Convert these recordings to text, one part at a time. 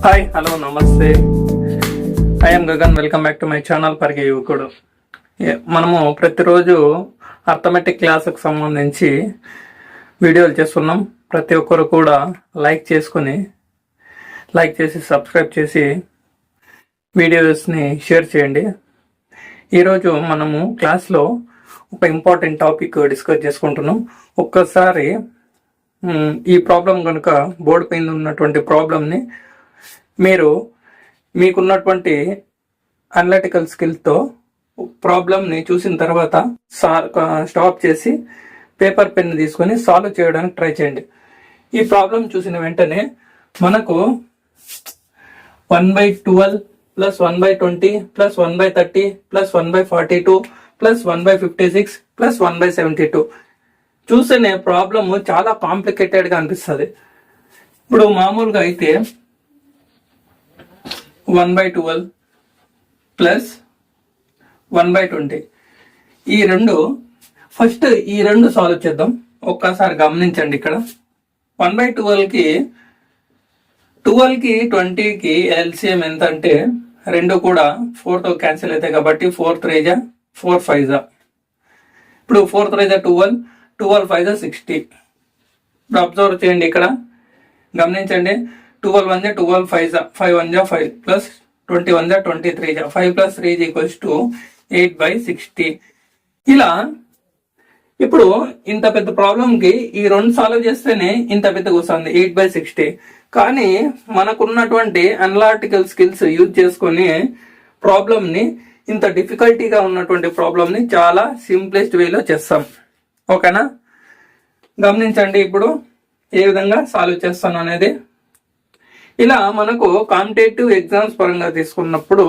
Hi hello నమస్తే. I'm Gagan. Welcome back to my channel పరిగే యువకుడు. మనము ప్రతిరోజు అర్థమెటిక్ క్లాసుకు సంబంధించి వీడియోలు చేస్తున్నాం. ప్రతి ఒక్కరు కూడా లైక్ చేసి సబ్స్క్రైబ్ చేసి వీడియోస్ని షేర్ చేయండి. ఈరోజు మనము క్లాస్లో ఒక ఇంపార్టెంట్ టాపిక్ డిస్కస్ చేసుకుంటున్నాం. ఒక్కసారి ఈ ప్రాబ్లం కనుక బోర్డు పైన ఉన్నటువంటి ప్రాబ్లంని మీరు మీకున్నటువంటి అనలిటికల్ స్కిల్తో ప్రాబ్లమ్ని చూసిన తర్వాత స్టాప్ చేసి పేపర్ పెన్ తీసుకొని సాల్వ్ చేయడానికి ట్రై చేయండి. ఈ ప్రాబ్లం చూసిన వెంటనే మనకు 1/12 plus 1/20 plus 1/30 plus 1/42 plus 1/56 plus 1/72 చూసిన ప్రాబ్లమ్ చాలా కాంప్లికేటెడ్గా అనిపిస్తుంది. ఇప్పుడు మామూలుగా అయితే 1/12 ప్లస్ 1/20 ఈ రెండు సాల్వ్ చేద్దాం. ఒక్కసారి గమనించండి. ఇక్కడ 1/12కి 20కి ఎల్సిఎం ఎంత అంటే రెండు కూడా 4తో క్యాన్సిల్ అవుతాయి కాబట్టి 4 3 జా 4 5 జా. ఇప్పుడు 4 3 జా 12 12 5 జా 60. ఇప్పుడు అబ్జర్వ్ చేయండి. ఇక్కడ గమనించండి. 12 1 జా 12 5 జా 5 1 జా 5 ప్లస్ 21 జా 23 జా 5 ప్లస్ 3 ఈక్వల్స్ టు 8/60. ఇలా ఇప్పుడు ఇంత పెద్ద ప్రాబ్లంకి ఈ రెండు సాల్వ్ చేస్తేనే ఇంత పెద్దగా వస్తుంది 8/60. కానీ మనకున్నటువంటి అనలిటికల్ స్కిల్స్ యూజ్ చేసుకొని ప్రాబ్లమ్ని ఇంత డిఫికల్టీగా ఉన్నటువంటి ప్రాబ్లమ్ని చాలా సింప్లెస్ట్ వేలో చేస్తాం. ఓకేనా? గమనించండి ఇప్పుడు ఏ విధంగా సాల్వ్ చేస్తాను అనేది. ఇలా మనకు కాంపిటేటివ్ ఎగ్జామ్స్ పరంగా తీసుకున్నప్పుడు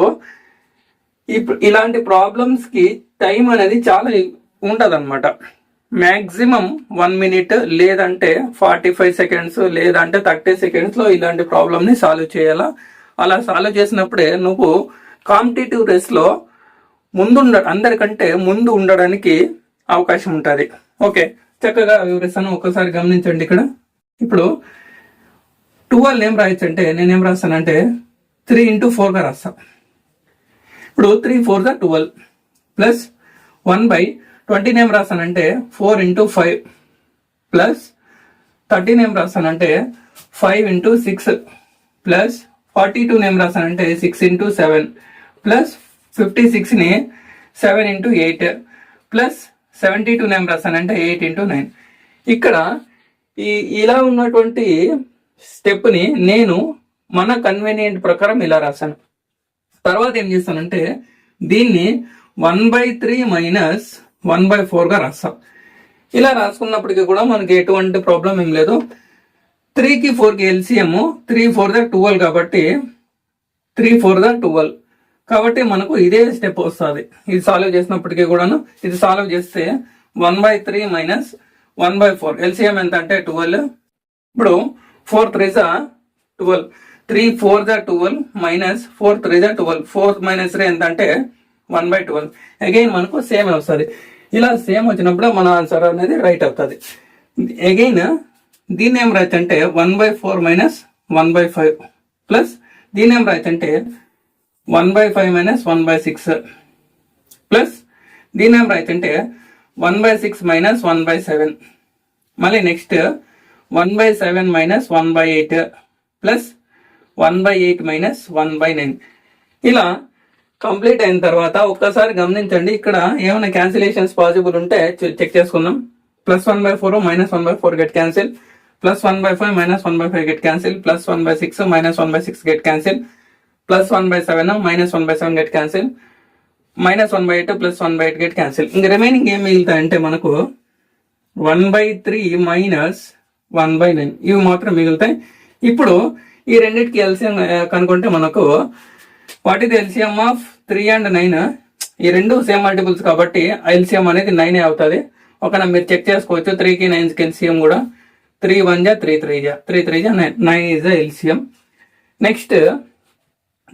ఇలాంటి ప్రాబ్లమ్స్కి టైం అనేది చాలా ఉంటుందన్నమాట. మ్యాక్సిమం 1 minute లేదంటే 45 seconds లేదంటే 30 secondsలో ఇలాంటి ప్రాబ్లమ్ని సాల్వ్ చేయాలా. అలా సాల్వ్ చేసినప్పుడే నువ్వు కాంపిటేటివ్ రేస్లో అందరికంటే ముందు ఉండడానికి అవకాశం ఉంటుంది. ఓకే, చక్కగా వివరిస్తాను. ఒకసారి గమనించండి. ఇక్కడ ఇప్పుడు 12 ఏం రాయొచ్చు అంటే నేనేం రాస్తానంటే 3 into 4 గా రాస్తాను. ఇప్పుడు 3 4 జా 12 ప్లస్ 1/20 ఏం రాస్తానంటే 4 into 5 ప్లస్ 13 ఏం రాస్తానంటే 5 into 6 ప్లస్ 42 ఏం రాస్తానంటే 6 into 7 ప్లస్ 56ని 7 into 8 ప్లస్ 72 ఏం రాస్తానంటే 8 into 9. ఇక్కడ ఇలా ఉన్నటువంటి స్టెప్ని నేను మన కన్వీనియంట్ ప్రకారం ఇలా రాశాను. తర్వాత ఏం చేస్తానంటే దీన్ని 1/3 మైనస్ 1/4 గా రాస్తాం. ఇలా రాసుకున్నప్పటికీ కూడా మనకి ఎటువంటి ప్రాబ్లం ఏం లేదు. 3కి 4కి ఎల్సిఎం 3 4 జా 12 కాబట్టి 3 4 జా 12 కాబట్టి మనకు ఇదే స్టెప్ వస్తుంది. ఇది సాల్వ్ చేసినప్పటికీ కూడాను ఇది సాల్వ్ చేస్తే 1/3 మైనస్ 1/4 ఎల్సిఎం ఎంత అంటే 12. ఇప్పుడు 4 3 జా 12 3 4 జా 12 మైనస్ 4 3 జా 12 4 మైనస్ 3 ఎంత అంటే 1/12. అగైన్ మనకు సేమ్ వస్తుంది. ఇలా సేమ్ వచ్చినప్పుడు మన ఆన్సర్ అనేది రైట్ అవుతుంది. అగైన్ దీన్ని ఏం రాయచ్చు అంటే 1/4 మైనస్ 1/5 ప్లస్ దీన్ని ఏం రాయచ్చు అంటే 1/5 మైనస్ 1/6 ప్లస్ దీన్ని ఏం రాయచ్చు అంటే 1/6 మైనస్ 1/7 మళ్ళీ నెక్స్ట్ 1/7 మైనస్ 1/8 ప్లస్ 1/8 మైనస్ 1/9. ఇలా కంప్లీట్ అయిన తర్వాత ఒక్కసారి గమనించండి. ఇక్కడ ఏమైనా క్యాన్సిలేషన్స్ పాసిబుల్ ఉంటే చెక్ చేసుకుందాం. Plus 1/4 minus 1/4 get cancel, plus 1/5 minus 1/5 get cancel, plus 1/6 minus 1/6 get cancel, plus 1/7 minus 1/7 get cancel, minus 1/8 plus 1/8 get cancel. ఇంక రిమైనింగ్ ఏం మిగులుతాయంటే మనకు 1/3 మైనస్ 1/9 ఇవి మాత్రం మిగులుతాయి. ఇప్పుడు ఈ రెండింటికి ఎల్సిఎం కనుక్కుంటే మనకు what is LCM of 3 and 9. ఈ రెండు సేమ్ మల్టిపుల్స్ కాబట్టి ఎల్సిఎం అనేది 9 అవుతుంది. ఒకనా మీరు చెక్ చేసుకోవచ్చు. 3కి 9కి ఎల్సిఎం కూడా 3 1 జా 3 3 జా 3 3 జా 9 ఈజ్ ద ఎల్సిఎం. నెక్స్ట్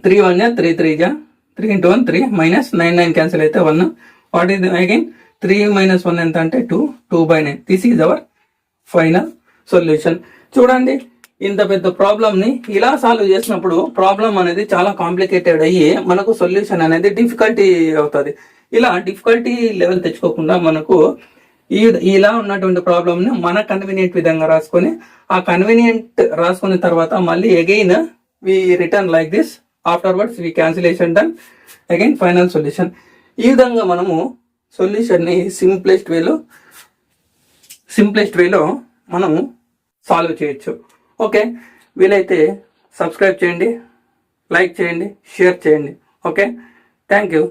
3 1 జా 3 3 జా 3 into 1 3 మైనస్ 9 9 క్యాన్సిల్ అయితే 1. వాట్ ఈస్ అగైన్ 3 మైనస్ 1 ఎంత అంటే 2 2/9. This is our final solution. చూడండి ఇంత పెద్ద ప్రాబ్లమ్ ని ఇలా సాల్వ్ చేసినప్పుడు ప్రాబ్లం అనేది చాలా కాంప్లికేటెడ్ అయ్యి మనకు సొల్యూషన్ అనేది డిఫికల్టీ అవుతుంది. ఇలా డిఫికల్టీ లెవెల్ తెచ్చుకోకుండా మనకు ఇలా ఉన్నటువంటి ప్రాబ్లమ్ ని మన కన్వీనియంట్ విధంగా రాసుకొని, ఆ కన్వీనియంట్ రాసుకున్న తర్వాత మళ్ళీ again we return like this, afterwards we cancellation done, again final solution. ఈ విధంగా మనము సొల్యూషన్ ని సింప్లెస్ట్ వేలో మనము సాల్వ్ చేయొచ్చు. ఓకే, వీలైతే సబ్స్క్రైబ్ చేయండి, లైక్ చేయండి, షేర్ చేయండి. Okay, thank you.